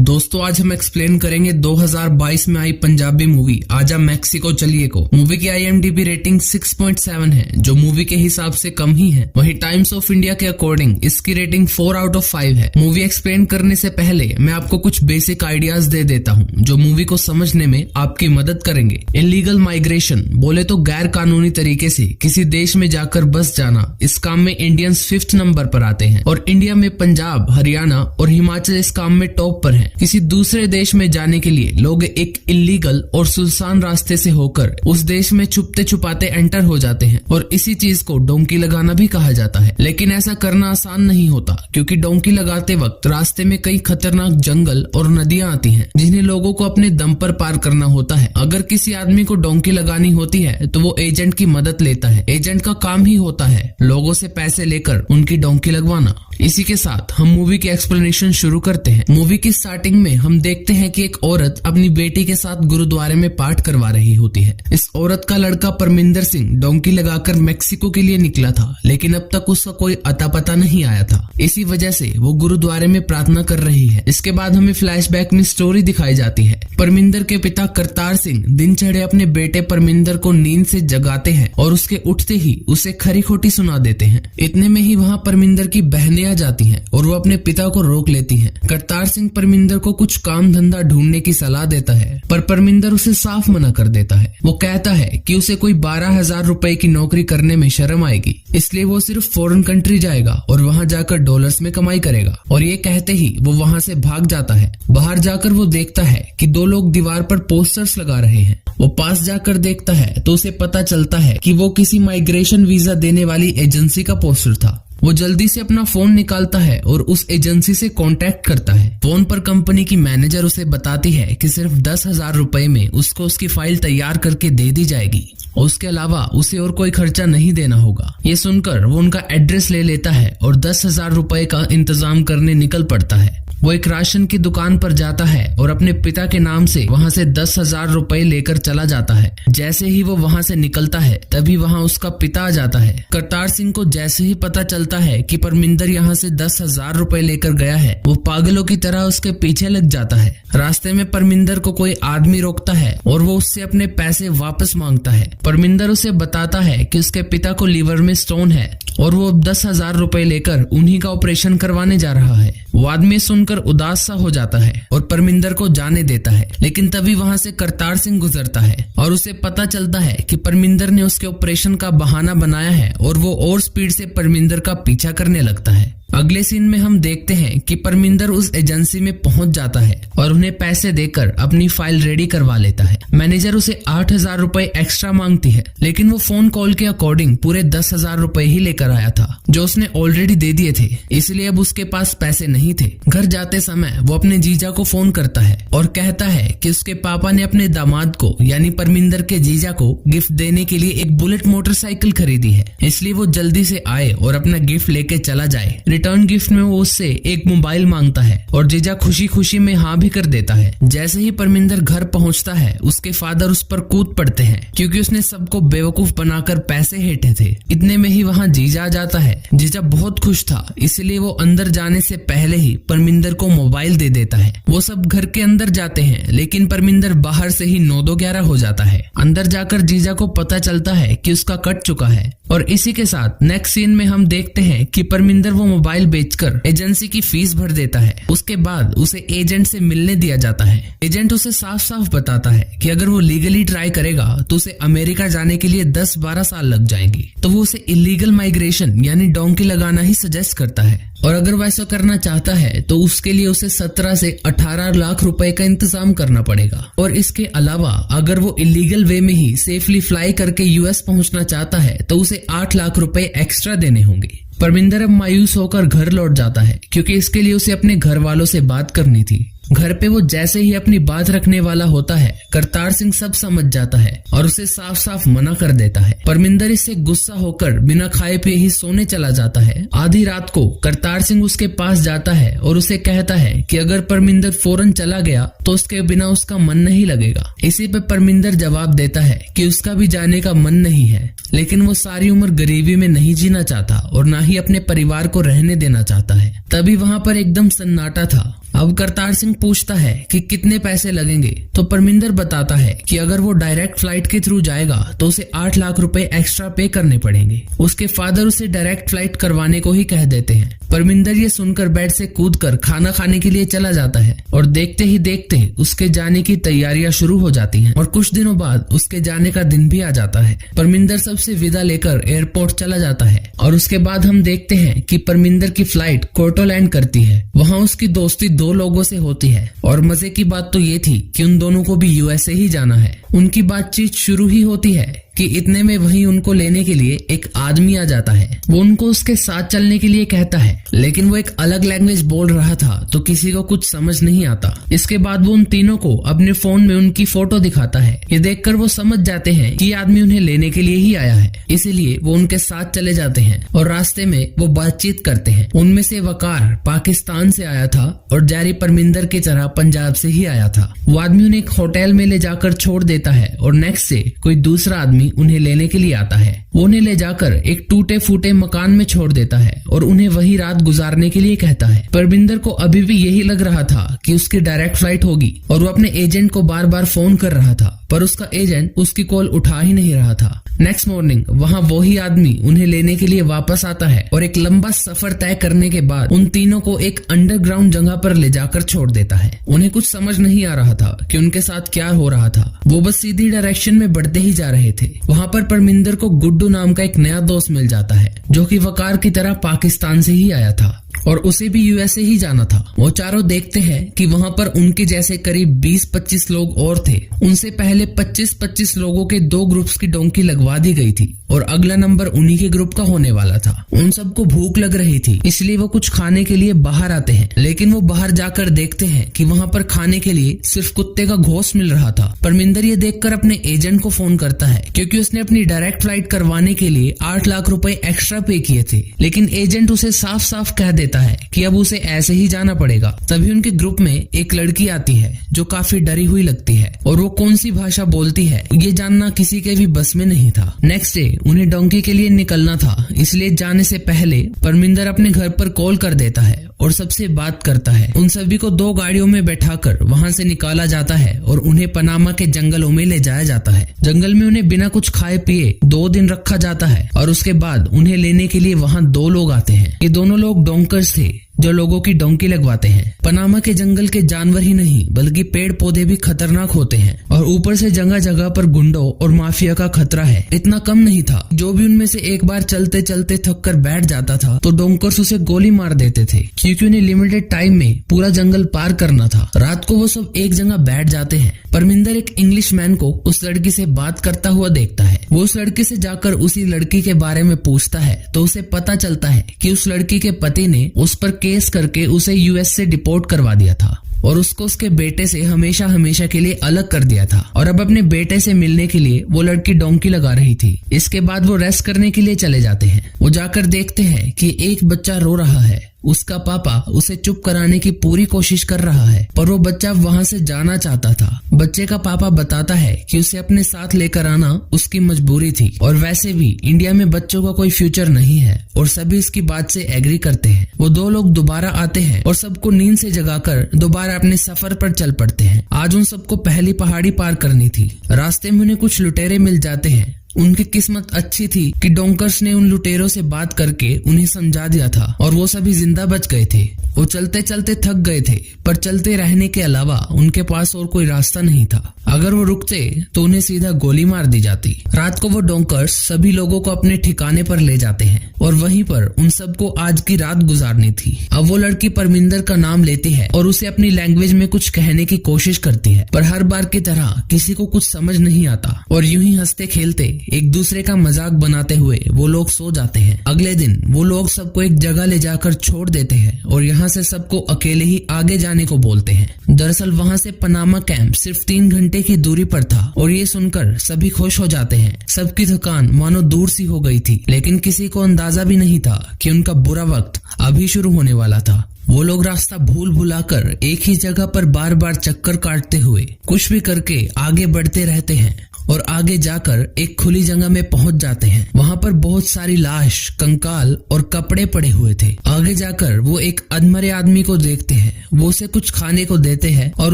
दोस्तों आज हम एक्सप्लेन करेंगे 2022 में आई पंजाबी मूवी आजा मेक्सिको चलिए को। मूवी की IMDb रेटिंग 6.7 है, जो मूवी के हिसाब से कम ही है। वहीं टाइम्स ऑफ इंडिया के अकॉर्डिंग इसकी रेटिंग 4 आउट ऑफ 5 है। मूवी एक्सप्लेन करने से पहले मैं आपको कुछ बेसिक आइडियाज दे देता हूँ जो मूवी को समझने में आपकी मदद करेंगे। इलीगल माइग्रेशन बोले तो गैर कानूनी तरीके से किसी देश में जाकर बस जाना, इस काम में इंडियंस 5th नंबर पर आते हैं और इंडिया में पंजाब, हरियाणा और हिमाचल इस काम में टॉप पर है। किसी दूसरे देश में जाने के लिए लोग एक इलीगल और सुनसान रास्ते से होकर उस देश में छुपते छुपाते एंटर हो जाते हैं और इसी चीज को डोंकी लगाना भी कहा जाता है। लेकिन ऐसा करना आसान नहीं होता, क्योंकि डोंकी लगाते वक्त रास्ते में कई खतरनाक जंगल और नदियां आती हैं जिन्हें लोगों को अपने दम पर पार करना होता है। अगर किसी आदमी को डोंकी लगानी होती है तो वो एजेंट की मदद लेता है। एजेंट का काम ही होता है लोगों से पैसे लेकर उनकी डोंकी लगवाना। इसी के साथ हम मूवी की एक्सप्लेनेशन शुरू करते हैं। मूवी की स्टार्टिंग में हम देखते हैं कि एक औरत अपनी बेटी के साथ गुरुद्वारे में पाठ करवा रही होती है। इस औरत का लड़का परमिंदर सिंह डोंकी लगाकर मेक्सिको के लिए निकला था, लेकिन अब तक उसका कोई अता पता नहीं आया था। इसी वजह से वो गुरुद्वारे में प्रार्थना कर रही है। इसके बाद हमें फ्लैशबैक में स्टोरी दिखाई जाती है। परमिंदर के पिता करतार सिंह दिन चढ़े अपने बेटे परमिंदर को नींद से जगाते हैं और उसके उठते ही उसे खरी खोटी सुना देते हैं। इतने में ही वहाँ परमिंदर की बहनें आ जाती हैं और वो अपने पिता को रोक लेती हैं। करतार सिंह परमिंदर को कुछ काम धंधा ढूंढने की सलाह देता है, पर परमिंदर उसे साफ मना कर देता है। वो कहता है कि उसे कोई 12,000 रुपए की नौकरी करने में शर्म आएगी, इसलिए वो सिर्फ फॉरेन कंट्री जाएगा और वहाँ जाकर डॉलर्स में कमाई करेगा। और ये कहते ही वो वहाँ से भाग जाता है। बाहर जाकर वो देखता है कि 2 लोग दीवार पर पोस्टर्स लगा रहे हैं। वो पास जाकर देखता है तो उसे पता चलता है कि वो किसी माइग्रेशन वीजा देने वाली एजेंसी का पोस्टर था। वो जल्दी से अपना फोन निकालता है और उस एजेंसी से कांटेक्ट करता है। फोन पर कंपनी की मैनेजर उसे बताती है कि सिर्फ 10,000 रुपए में उसको उसकी फाइल तैयार करके दे दी जाएगी और उसके अलावा उसे और कोई खर्चा नहीं देना होगा। ये सुनकर वो उनका एड्रेस ले लेता है और 10,000 रुपए का इंतजाम करने निकल पड़ता है। वो एक राशन की दुकान पर जाता है और अपने पिता के नाम से वहाँ से 10,000 रुपए लेकर चला जाता है। जैसे ही वो वहाँ से निकलता है तभी वहाँ उसका पिता आ जाता है। करतार सिंह को जैसे ही पता चलता है कि परमिंदर यहाँ से 10,000 रुपए लेकर गया है, वो पागलों की तरह उसके पीछे लग जाता है। रास्ते में परमिंदर को कोई आदमी रोकता है और वो उससे अपने पैसे वापस मांगता है। परमिंदर उसे बताता है कि उसके पिता को लीवर में स्टोन है और वो 10,000 रुपए लेकर उन्हीं का ऑपरेशन करवाने जा रहा है। वो आदमी सुनकर उदास सा हो जाता है और परमिंदर को जाने देता है, लेकिन तभी वहाँ से करतार सिंह गुजरता है और उसे पता चलता है कि परमिंदर ने उसके ऑपरेशन का बहाना बनाया है और वो और स्पीड से परमिंदर का पीछा करने लगता है। अगले सीन में हम देखते हैं कि परमिंदर उस एजेंसी में पहुंच जाता है और उन्हें पैसे देकर अपनी फाइल रेडी करवा लेता है। मैनेजर उसे 8,000 रुपए एक्स्ट्रा मांगती है, लेकिन वो फोन कॉल के अकॉर्डिंग पूरे 10,000 रुपए ही लेकर आया था, जो उसने ऑलरेडी दे दिए थे, इसलिए अब उसके पास पैसे नहीं थे। घर जाते समय वो अपने जीजा को फोन करता है और कहता है कि उसके पापा ने अपने दामाद को यानी परमिंदर के जीजा को गिफ्ट देने के लिए एक बुलेट मोटरसाइकिल खरीदी है, इसलिए वो जल्दी से आए और अपना गिफ्ट लेके चला जाए। रिटर्न गिफ्ट में वो उससे एक मोबाइल मांगता है और जीजा खुशी खुशी में हाँ भी कर देता है। जैसे ही परमिंदर घर पहुंचता है उसके फादर उस पर कूद पड़ते हैं, क्योंकि उसने सबको बेवकूफ बनाकर पैसे हेठे थे। इतने में ही वहाँ जीजा आ जाता है। जीजा बहुत खुश था, इसलिए वो अंदर जाने से पहले ही परमिंदर को मोबाइल दे देता है। वो सब घर के अंदर जाते हैं, लेकिन परमिंदर बाहर से ही 9-2-11 हो जाता है। अंदर जाकर जीजा को पता चलता है कि उसका कट चुका है और इसी के साथ नेक्स्ट सीन में हम देखते हैं कि परमिंदर वो मोबाइल बेचकर एजेंसी की फीस भर देता है। उसके बाद उसे एजेंट से मिलने दिया जाता है। एजेंट उसे साफ साफ बताता है कि अगर वो लीगली ट्राई करेगा तो उसे अमेरिका जाने के लिए 10-12 साल लग जाएंगे। तो वो उसे इलीगल माइग्रेशन यानी डोंकी लगाना ही सजेस्ट करता है, और अगर वो ऐसा करना चाहता है तो उसके लिए उसे 17 से 18 लाख रुपए का इंतजाम करना पड़ेगा। और इसके अलावा अगर वो इलीगल वे में ही सेफली फ्लाई करके US पहुंचना चाहता है तो उसे 8 लाख रुपए एक्स्ट्रा देने होंगे। परमिंदर अब मायूस होकर घर लौट जाता है, क्योंकि इसके लिए उसे अपने घर वालों से बात करनी थी। घर पे वो जैसे ही अपनी बात रखने वाला होता है, करतार सिंह सब समझ जाता है और उसे साफ साफ मना कर देता है। परमिंदर इससे गुस्सा होकर बिना खाए पिए ही सोने चला जाता है। आधी रात को करतार सिंह उसके पास जाता है और उसे कहता है कि अगर परमिंदर फौरन चला गया तो उसके बिना उसका मन नहीं लगेगा। इसी पे परमिंदर जवाब देता है कि उसका भी जाने का मन नहीं है, लेकिन वो सारी उम्र गरीबी में नहीं जीना चाहता और ना ही अपने परिवार को रहने देना चाहता है। तभी वहाँ पर एकदम सन्नाटा था। अब करतार सिंह पूछता है कि कितने पैसे लगेंगे, तो परमिंदर बताता है कि अगर वो डायरेक्ट फ्लाइट के थ्रू जाएगा तो उसे 8 लाख रुपए एक्स्ट्रा पे करने पड़ेंगे। उसके फादर उसे डायरेक्ट फ्लाइट करवाने को ही कह देते हैं। परमिंदर ये सुनकर बेड से कूदकर खाना खाने के लिए चला जाता है और देखते ही देखते उसके जाने की तैयारियां शुरू हो जाती हैं और कुछ दिनों बाद उसके जाने का दिन भी आ जाता है। परमिंदर सबसे विदा लेकर एयरपोर्ट चला जाता है और उसके बाद हम देखते हैं कि परमिंदर की फ्लाइट कोर्टो लैंड करती है। वहाँ उसकी दोस्ती 2 लोगों से होती है और मजे की बात तो ये थी कि उन दोनों को भी यूएसए ही जाना है। उनकी बातचीत शुरू ही होती है कि इतने में वहीं उनको लेने के लिए एक आदमी आ जाता है। वो उनको उसके साथ चलने के लिए कहता है, लेकिन वो एक अलग लैंग्वेज बोल रहा था तो किसी को कुछ समझ नहीं आता। इसके बाद वो उन तीनों को अपने फोन में उनकी फोटो दिखाता है। ये देखकर वो समझ जाते हैं कि आदमी उन्हें लेने के लिए ही आया है, इसीलिए वो उनके साथ चले जाते हैं और रास्ते में वो बातचीत करते हैं। उनमें से वकार पाकिस्तान से आया था और जैरी परमिंदर की तरह पंजाब से ही आया था। वो आदमी उन्हें एक होटल में ले जाकर छोड़ देता है और नेक्स्ट से कोई दूसरा आदमी उन्हें लेने के लिए आता है। वो उन्हें ले जाकर एक टूटे फूटे मकान में छोड़ देता है और उन्हें वही रात गुजारने के लिए कहता है। परमिंदर को अभी भी यही लग रहा था कि उसकी डायरेक्ट फ्लाइट होगी और वो अपने एजेंट को बार बार फोन कर रहा था, पर उसका एजेंट उसकी कॉल उठा ही नहीं रहा था। नेक्स्ट मॉर्निंग वहाँ वही आदमी उन्हें लेने के लिए वापस आता है और एक लंबा सफर तय करने के बाद उन तीनों को एक अंडरग्राउंड जगह पर ले जाकर छोड़ देता है। उन्हें कुछ समझ नहीं आ रहा था कि उनके साथ क्या हो रहा था। वो बस सीधी डायरेक्शन में बढ़ते ही जा रहे थे। वहाँ पर परमिंदर को गुड्डू नाम का एक नया दोस्त मिल जाता है जो कि वकार की तरह पाकिस्तान से ही आया था और उसे भी यूएसए ही जाना था। वो चारों देखते हैं कि वहाँ पर उनके जैसे करीब 20-25 लोग और थे। उनसे पहले 25-25 लोगों के 2 ग्रुप्स की डोंकी लगवा दी गई थी और अगला नंबर उन्हीं के ग्रुप का होने वाला था। उन सबको भूख लग रही थी, इसलिए वो कुछ खाने के लिए बाहर आते हैं, लेकिन वो बाहर जाकर देखते हैं कि वहाँ पर खाने के लिए सिर्फ कुत्ते का घोस्ट मिल रहा था। परमिंदर ये देखकर अपने एजेंट को फोन करता है क्योंकि उसने अपनी डायरेक्ट फ्लाइट करवाने के लिए 8 लाख रुपए एक्स्ट्रा पे किए थे, लेकिन एजेंट उसे साफ साफ कह देता है कि अब उसे ऐसे ही जाना पड़ेगा। तभी उनके ग्रुप में एक लड़की आती है जो काफी डरी हुई लगती है और वो कौन सी भाषा बोलती है ये जानना किसी के भी बस में नहीं था। नेक्स्ट डे उन्हें डोंकी के लिए निकलना था, इसलिए जाने से पहले परमिंदर अपने घर पर कॉल कर देता है और सबसे बात करता है। उन सभी को 2 गाड़ियों में बैठाकर वहां से निकाला जाता है और उन्हें पनामा के जंगलों में ले जाया जाता है। जंगल में उन्हें बिना कुछ खाए पिए 2 दिन रखा जाता है और उसके बाद उन्हें लेने के लिए वहां 2 लोग आते हैं। ये दोनों लोग डोंकर्स थे जो लोगों की डोंकी लगवाते हैं। पनामा के जंगल के जानवर ही नहीं बल्कि पेड़ पौधे भी खतरनाक होते हैं और ऊपर से जगह जगह पर गुंडों और माफिया का खतरा है। इतना कम नहीं था, जो भी उनमें से एक बार चलते चलते थक कर बैठ जाता था तो डोंकर्स उसे गोली मार देते थे, क्योंकि उन्हें लिमिटेड टाइम में पूरा जंगल पार करना था। रात को वो सब एक जगह बैठ जाते हैं। परमिंदर एक इंग्लिश मैन को उस लड़की से बात करता हुआ देखता है। वो उस लड़की से जाकर उसी लड़की के बारे में पूछता है तो उसे पता चलता है कि उस लड़की के पति ने उस पर केस करके उसे यूएस से डिपोर्ट करवा दिया था और उसको उसके बेटे से हमेशा हमेशा के लिए अलग कर दिया था और अब अपने बेटे से मिलने के लिए वो लड़की डोंकी लगा रही थी। इसके बाद वो रेस्ट करने के लिए चले जाते हैं। वो जाकर देखते हैं कि एक बच्चा रो रहा है। उसका पापा उसे चुप कराने की पूरी कोशिश कर रहा है, पर वो बच्चा वहां से जाना चाहता था। बच्चे का पापा बताता है कि उसे अपने साथ लेकर आना उसकी मजबूरी थी और वैसे भी इंडिया में बच्चों का कोई फ्यूचर नहीं है और सभी इसकी बात से एग्री करते हैं। वो 2 लोग दोबारा आते हैं और सबको नींद से जगाकर दोबारा अपने सफर पर चल पड़ते हैं। आज उन सबको पहली पहाड़ी पार करनी थी। रास्ते में उन्हें कुछ लुटेरे मिल जाते हैं। उनकी किस्मत अच्छी थी कि डोंकर्स ने उन लुटेरों से बात करके उन्हें समझा दिया था और वो सभी जिंदा बच गए थे। वो चलते चलते थक गए थे, पर चलते रहने के अलावा उनके पास और कोई रास्ता नहीं था। अगर वो रुकते तो उन्हें सीधा गोली मार दी जाती। रात को वो डोंकर्स सभी लोगों को अपने ठिकाने पर ले जाते हैं और वहीं पर उन सबको आज की रात गुजारनी थी। अब वो लड़की परमिंदर का नाम लेती है और उसे अपनी लैंग्वेज में कुछ कहने की कोशिश करती है, पर हर बार की तरह किसी को कुछ समझ नहीं आता और यूं ही हंसते खेलते एक दूसरे का मजाक बनाते हुए वो लोग सो जाते हैं। अगले दिन वो लोग सबको एक जगह ले जाकर छोड़ देते हैं और यहाँ से सबको अकेले ही आगे जाने को बोलते हैं। दरअसल वहाँ से पनामा कैंप सिर्फ 3 घंटे की दूरी पर था और ये सुनकर सभी खुश हो जाते हैं। सबकी थकान मानो दूर सी हो गई थी, लेकिन किसी को अंदाजा भी नहीं था कि उनका बुरा वक्त अभी शुरू होने वाला था। वो लोग रास्ता भूल भुलाकर एक ही जगह पर बार बार चक्कर काटते हुए कुछ भी करके आगे बढ़ते रहते हैं और आगे जाकर एक खुली जगह में पहुंच जाते हैं। वहां पर बहुत सारी लाश, कंकाल और कपड़े पड़े हुए थे। आगे जाकर वो एक अधमरे आदमी को देखते हैं। वो उसे कुछ खाने को देते हैं और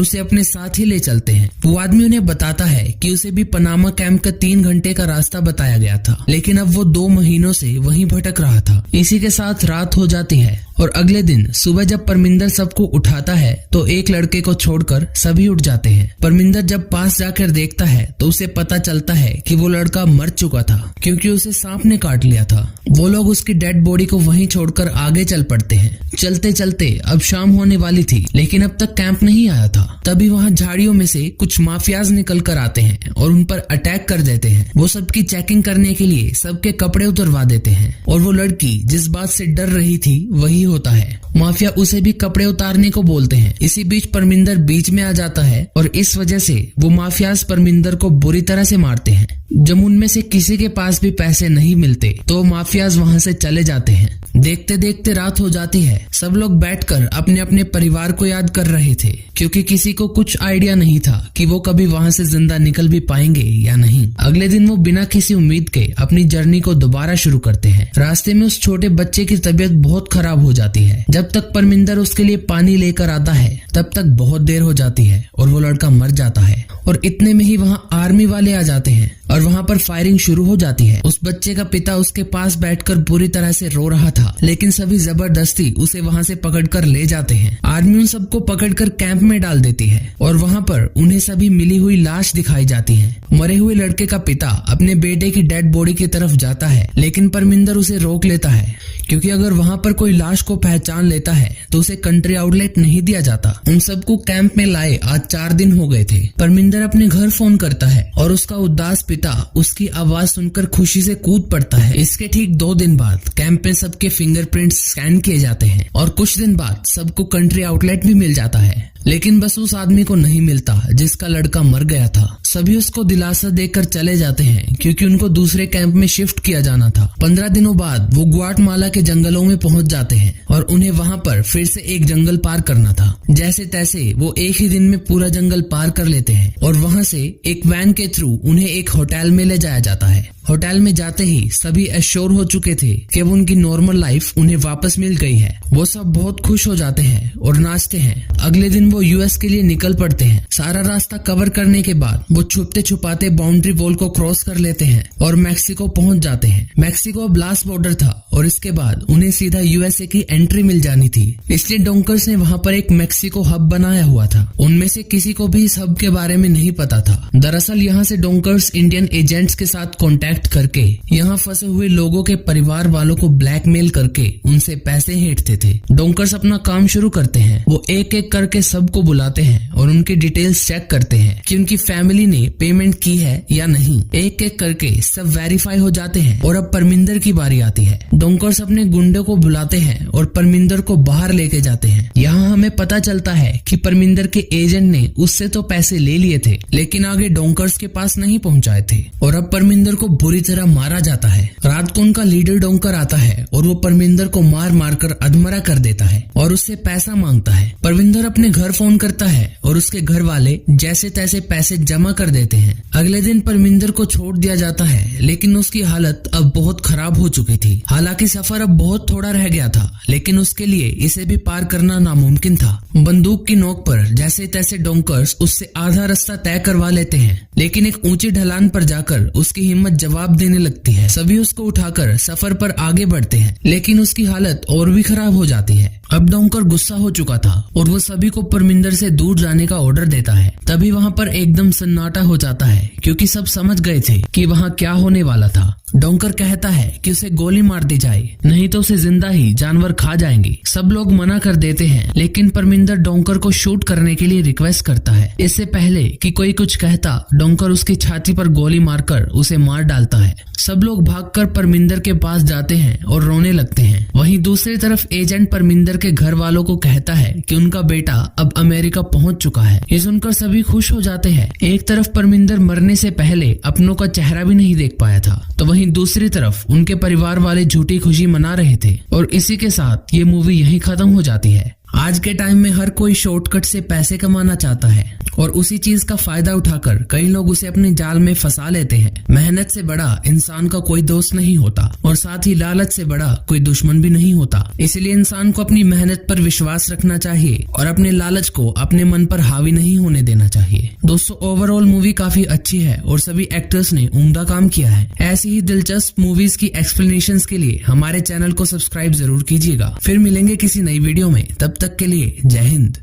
उसे अपने साथ ही ले चलते हैं। वो आदमी उन्हें बताता है कि उसे भी पनामा कैंप का 3 घंटे का रास्ता बताया गया था, लेकिन अब वो 2 महीनों से वहीं भटक रहा था। इसी के साथ रात हो जाती है और अगले दिन सुबह जब परमिंदर सबको उठाता है तो एक लड़के को छोड़कर सभी उठ जाते हैं। परमिंदर जब पास जाकर देखता है तो उसे पता चलता है कि वो लड़का मर चुका था क्योंकि उसे सांप ने काट लिया था। वो लोग उसकी डेड बॉडी को वहीं छोड़कर आगे चल पड़ते हैं। चलते चलते अब शाम होने वाली थी, लेकिन अब तक कैंप नहीं आया था। तभी वहाँ झाड़ियों में से कुछ माफियाज निकल कर आते हैं और उन पर अटैक कर देते हैं। वो सबकी चेकिंग करने के लिए सबके कपड़े उतरवा देते हैं और वो लड़की जिस बात से डर रही थी वही होता है। माफिया उसे भी कपड़े उतारने को बोलते हैं। इसी बीच परमिंदर बीच में आ जाता है और इस वजह से वो माफियाज परमिंदर को बुरी तरह से मारते हैं। जब उनमें से किसी के पास भी पैसे नहीं मिलते तो माफियाज वहां से चले जाते हैं। देखते देखते रात हो जाती है। सब लोग बैठकर अपने अपने परिवार को याद कर रहे थे क्योंकि किसी को कुछ आइडिया नहीं था कि वो कभी वहां से जिंदा निकल भी पाएंगे या नहीं। अगले दिन वो बिना किसी उम्मीद के अपनी जर्नी को दोबारा शुरू करते हैं। रास्ते में उस छोटे बच्चे की तबीयत बहुत खराब हो जाती है। जब तक परमिंदर उसके लिए पानी लेकर आता है तब तक बहुत देर हो जाती है और वो लड़का मर जाता है। और इतने में ही वहाँ आर्मी वाले आ जाते हैं और वहाँ पर फायरिंग शुरू हो जाती है। उस बच्चे का पिता उसके पास बैठकर बुरी तरह से रो रहा था, लेकिन सभी जबरदस्ती उसे वहाँ से पकड़कर ले जाते हैं। आर्मी उन सबको पकड़कर कैंप में डाल देती है और वहाँ पर उन्हें सभी मिली हुई लाश दिखाई जाती है। मरे हुए लड़के का पिता अपने बेटे की डेड बॉडी की तरफ जाता है, लेकिन परमिंदर उसे रोक लेता है क्योंकि अगर वहाँ पर कोई लाश को पहचान लेता है तो उसे कंट्री आउटलेट नहीं दिया जाता। उन सबको कैंप में लाए आज 4 दिन हो गए थे। परमिंदर अपने घर फोन करता है और उसका उदास पिता उसकी आवाज सुनकर खुशी से कूद पड़ता है। इसके ठीक 2 दिन बाद कैंप में सबके फिंगरप्रिंट्स स्कैन किए जाते हैं और कुछ दिन बाद सबको कंट्री आउटलेट भी मिल जाता है, लेकिन बस उस आदमी को नहीं मिलता जिसका लड़का मर गया था। सभी उसको दिलासा देकर चले जाते हैं क्योंकि उनको दूसरे कैंप में शिफ्ट किया जाना था। 15 दिनों बाद वो ग्वाटेमाला के जंगलों में पहुंच जाते हैं और उन्हें वहां पर फिर से एक जंगल पार करना था। जैसे तैसे वो एक ही दिन में पूरा जंगल पार कर लेते हैं और वहां से एक वैन के थ्रू उन्हें एक होटल में ले जाया जाता है। होटल में जाते ही सभी एश्योर हो चुके थे कि अब उनकी नॉर्मल लाइफ उन्हें वापस मिल गई है। वो सब बहुत खुश हो जाते हैं और नाचते हैं। अगले दिन वो यूएस के लिए निकल पड़ते हैं। सारा रास्ता कवर करने के बाद वो छुपते छुपाते बाउंड्री वॉल को क्रॉस कर लेते हैं और मैक्सिको पहुंच जाते हैं। मैक्सिको अब लास्ट बॉर्डर था और इसके बाद उन्हें सीधा यूएसए की एंट्री मिल जानी थी, इसलिए डोंकर्स ने वहां पर एक मैक्सिको हब बनाया हुआ था। उनमें से किसी को भी इस हब के बारे में नहीं पता था। दरअसल यहाँ से डोंकर्स इंडियन एजेंट्स के साथ कॉन्टेक्ट करके यहाँ फंसे हुए लोगों के परिवार वालों को ब्लैकमेल करके उनसे पैसे हेठते थे। डोंकर्स अपना काम शुरू करते हैं। वो एक एक करके सबको बुलाते हैं और उनकी डिटेल्स चेक करते हैं कि उनकी फैमिली ने पेमेंट की है या नहीं। एक एक करके सब वेरीफाई हो जाते हैं और अब परमिंदर की बारी आती है। डोंकर्स अपने गुंडे को बुलाते हैं और परमिंदर को बाहर लेके जाते हैं। यहाँ हमें पता चलता है कि परमिंदर के एजेंट ने उससे तो पैसे ले लिए थे, लेकिन आगे डोंकर्स के पास नहीं पहुँचाए थे और अब परमिंदर को बुरी तरह मारा जाता है। रात को उनका लीडर डोंकर आता है और वो परमिंदर को मार मार कर अधमरा कर देता है और उससे पैसा मांगता है। परमिंदर अपने घर फोन करता है और उसके घर वाले जैसे तैसे पैसे जमा कर देते हैं। अगले दिन परमिंदर को छोड़ दिया जाता है, लेकिन उसकी हालत अब बहुत खराब हो चुकी थी। हालांकि सफर अब बहुत थोड़ा रह गया था, लेकिन उसके लिए इसे भी पार करना नामुमकिन था। बंदूक की नोक पर जैसे तैसे डोंकर्स उससे आधा रास्ता तय करवा लेते हैं, लेकिन एक ऊंची ढलान पर जाकर उसकी हिम्मत जवाब देने लगती है। सभी उसको उठाकर सफर पर आगे बढ़ते हैं, लेकिन उसकी हालत और भी खराब हो जाती है। अब डोंकर गुस्सा हो चुका था और वो सभी को परमिंदर से दूर जाने का ऑर्डर देता है। तभी वहाँ पर एकदम सन्नाटा हो जाता है क्योंकि सब समझ गए थे कि वहाँ क्या होने वाला था। डोंकर कहता है कि उसे गोली मार दी जाए, नहीं तो उसे जिंदा ही जानवर खा जाएंगे। सब लोग मना कर देते हैं, लेकिन परमिंदर डोंकर को शूट करने के लिए रिक्वेस्ट करता है। इससे पहले कि कोई कुछ कहता, डोंकर उसकी छाती पर गोली मारकर उसे मार डालता है। सब लोग भागकर परमिंदर के पास जाते हैं और रोने लगते हैं। वहीं दूसरी तरफ एजेंट परमिंदर के घर वालों को कहता है कि उनका बेटा अब अमेरिका पहुंच चुका है। ये सुनकर सभी खुश हो जाते हैं। एक तरफ परमिंदर मरने से पहले अपनों का चेहरा भी नहीं देख पाया था, तो वहीं दूसरी तरफ उनके परिवार वाले झूठी खुशी मना रहे थे। और इसी के साथ ये मूवी यहीं खत्म हो जाती है। आज के टाइम में हर कोई शॉर्टकट से पैसे कमाना चाहता है और उसी चीज का फायदा उठाकर कई लोग उसे अपने जाल में फंसा लेते हैं। मेहनत से बड़ा इंसान का कोई दोस्त नहीं होता और साथ ही लालच से बड़ा कोई दुश्मन भी नहीं होता। इसलिए इंसान को अपनी मेहनत पर विश्वास रखना चाहिए और अपने लालच को अपने मन पर हावी नहीं होने देना चाहिए। दोस्तों, ओवरऑल मूवी काफी अच्छी है और सभी एक्टर्स ने उम्दा काम किया है। ऐसी ही दिलचस्प मूवीज की एक्सप्लेनेशंस के लिए हमारे चैनल को सब्सक्राइब जरूर कीजिएगा। फिर मिलेंगे किसी नई वीडियो में, तब तक के लिए जय हिंद।